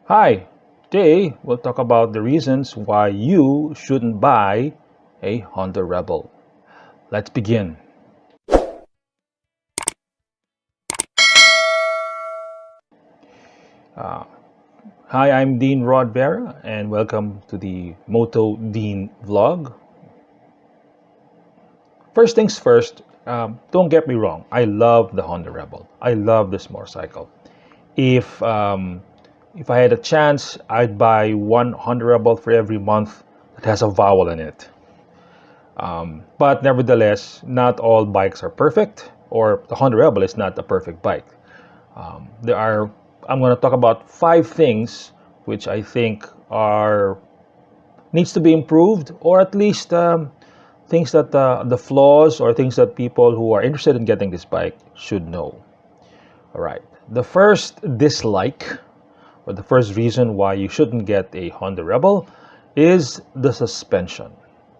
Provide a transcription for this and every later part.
Hi, today we'll talk about the reasons why you shouldn't buy a Honda Rebel. Let's begin. Hi, I'm Dean Rodbera and welcome to the Moto Dean vlog. First things first, don't get me wrong, I love the Honda Rebel. I love this motorcycle. If um, if I had a chance, I'd buy one Honda Rebel for every month that has a vowel in it. But nevertheless, not all bikes are perfect, or the Honda Rebel is not a perfect bike. There are, I'm going to talk about five things which I think are needs to be improved, or at least things that the flaws or things that people who are interested in getting this bike should know. All right. The first dislike, or the first reason why you shouldn't get a Honda Rebel, is the suspension.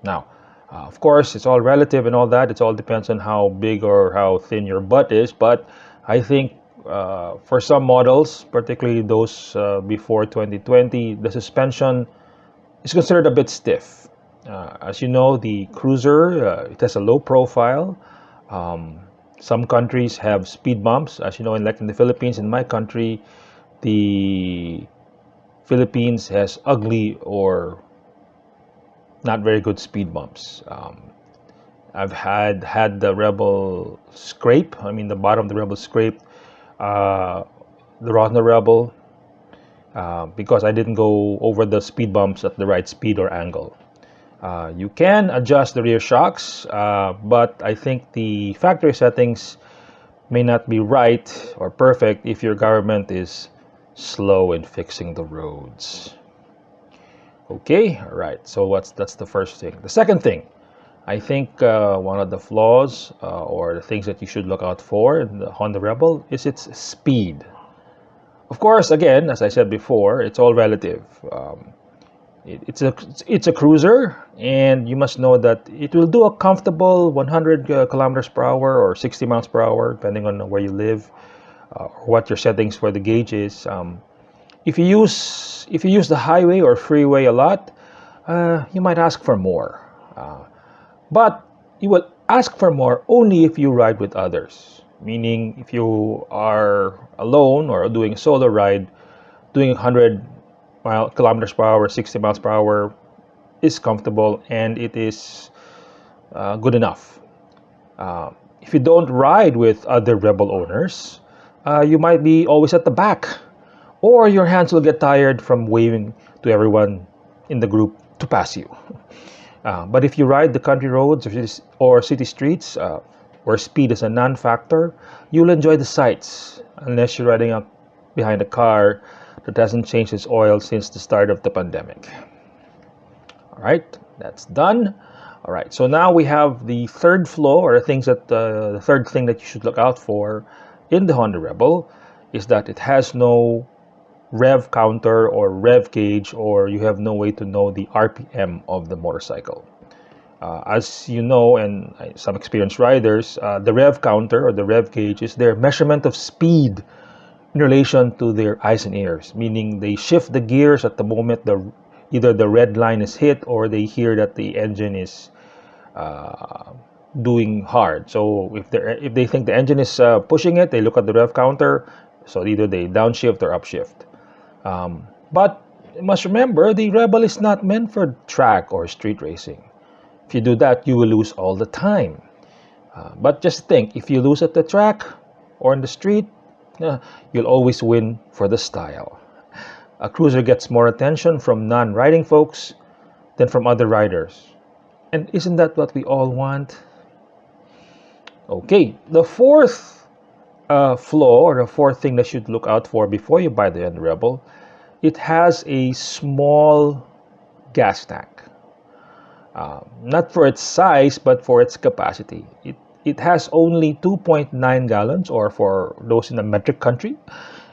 Now, of course, it's all relative and all that. It all depends on how big or how thin your butt is. But I think for some models, particularly those before 2020, the suspension is considered a bit stiff. As you know, the Cruiser, it has a low profile. Um, some countries have speed bumps. As you know, like in the Philippines, in my country, the Philippines has ugly or not very good speed bumps. I've had the Rebel scrape. I mean, the bottom of the Rebel scraped. Uh, the Rosna Rebel because I didn't go over the speed bumps at the right speed or angle. You can adjust the rear shocks, but I think the factory settings may not be right or perfect if your government is slow in fixing the roads. Okay, all right. So that's the first thing. The second thing, I think one of the flaws or the things that you should look out for in the Honda Rebel is its speed. Of course, again, as I said before, it's all relative. It's a cruiser, and you must know that it will do a comfortable 100 kilometers per hour or 60 miles per hour, depending on where you live or what your settings for the gauge is. If you use the highway or freeway a lot, you might ask for more. But you will ask for more only if you ride with others. Meaning, if you are alone or doing a solo ride, doing 100 kilometers per hour, 60 miles per hour is comfortable and it is good enough. If you don't ride with other Rebel owners, you might be always at the back, or your hands will get tired from waving to everyone in the group to pass you. But if you ride the country roads or city streets where speed is a non-factor, you'll enjoy the sights unless you're riding up behind a car that hasn't changed its oil since the start of the pandemic. All right, that's done. All right, so now we have the third flaw, or the third thing that you should look out for in the Honda Rebel is that it has no rev counter or rev gauge, or you have no way to know the RPM of the motorcycle. As you know, and some experienced riders, the rev counter or the rev gauge is their measurement of speed in relation to their eyes and ears, meaning they shift the gears at the moment either the red line is hit or they hear that the engine is doing hard. So if they think the engine is pushing it, they look at the rev counter. So either they downshift or upshift. But you must remember, the Rebel is not meant for track or street racing. If you do that, you will lose all the time. But just think, if you lose at the track or in the street, you'll always win for the style. A cruiser gets more attention from non-riding folks than from other riders. And isn't that what we all want? Okay, the fourth flaw, or the fourth thing that you should look out for before you buy the Rebel, it has a small gas tank. Not for its size, but for its capacity. It has only 2.9 gallons, or for those in a metric country,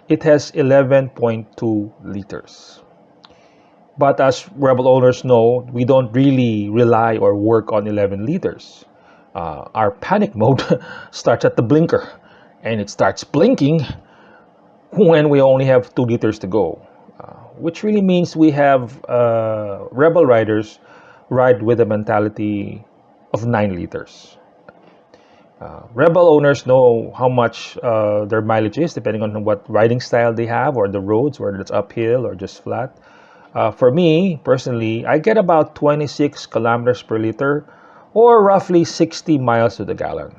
it has 11.2 liters. But as Rebel owners know, we don't really rely or work on 11 liters. Our panic mode starts at the blinker, and it starts blinking when we only have 2 liters to go. which really means we have rebel riders ride with a mentality of 9 liters. Rebel owners know how much their mileage is depending on what riding style they have or the roads, whether it's uphill or just flat. For me, personally, I get about 26 kilometers per liter or roughly 60 miles to the gallon.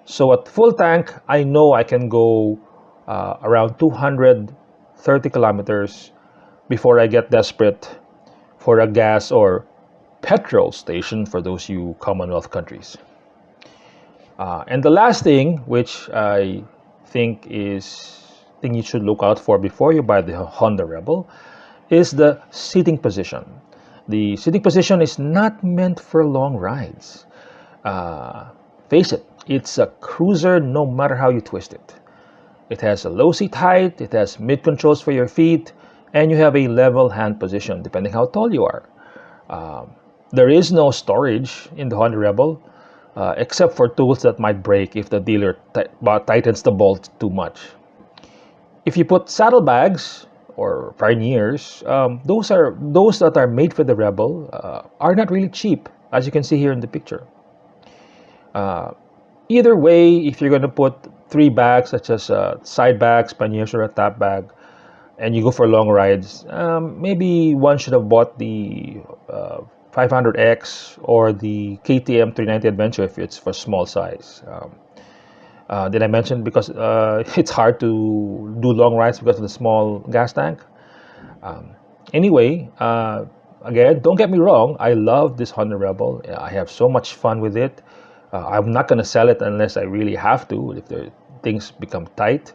So at full tank, I know I can go around 230 kilometers before I get desperate for a gas or petrol station for those you Commonwealth countries. And the last thing, which I think is thing you should look out for before you buy the Honda Rebel, is the seating position. The seating position is not meant for long rides. Face it, it's a cruiser no matter how you twist it. It has a low seat height, it has mid controls for your feet, and you have a level hand position depending how tall you are. There is no storage in the Honda Rebel, except for tools that might break if the dealer tightens the bolt too much. If you put saddlebags or panniers, those that are made for the Rebel are not really cheap, as you can see here in the picture. Either way, if you're going to put 3 bags, such as side bags, panniers, or a top bag, and you go for long rides, maybe one should have bought the 500X or the KTM 390 Adventure if it's for small size. Did I mention because it's hard to do long rides because of the small gas tank? Anyway, again, don't get me wrong, I love this Honda Rebel. I have so much fun with it. I'm not going to sell it unless I really have to, if things become tight.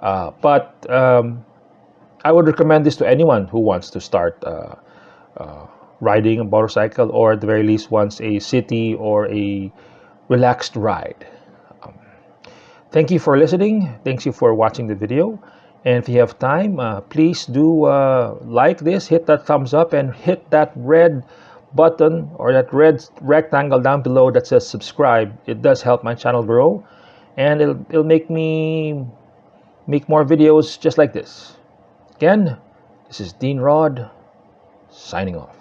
But I would recommend this to anyone who wants to start riding a motorcycle, or at the very least wants a city or a relaxed ride. Thank you for listening. Thank you for watching the video. And if you have time, please do like this, hit that thumbs up, and hit that red button or that red rectangle down below that says subscribe. It does help my channel grow, and it'll make me make more videos just like this. Again, this is Dean Rod, signing off.